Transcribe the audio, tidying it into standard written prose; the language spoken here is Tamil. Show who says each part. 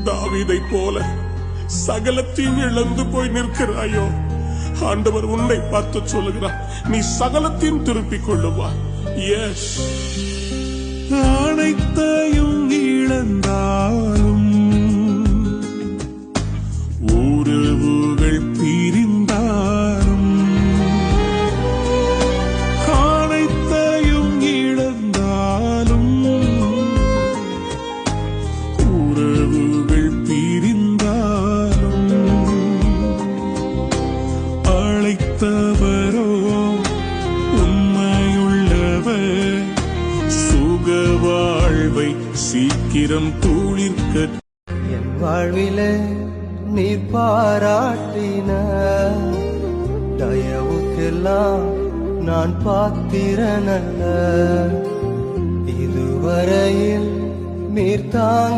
Speaker 1: தாவீதை போல சகலத்தையும் இழந்து போய் நிற்கிறாயோ, ஆண்டவர் உன்னை பார்த்து சொல்லுகிறார், நீ சகலத்தையும் திருப்பிக் கொள்ளுவா. எஸ்,
Speaker 2: அனைத்தையும் இழந்தாலும் உறவுகள் பிரிந்தாலும், அனைத்தையும் இழந்தாலும் உறவுகள் பிரிந்தாலும், அழைத்தவரோ உண்மையுள்ளவர், சுக வாழ்வை சீக்கிரம் துளிர்க்க.
Speaker 3: என் வாழ்விலே நீர் பாராட்டின தயவுக்கெல்லாம் நான் பாத்திரனல்ல, இதுவரையில் நீர் தாங்க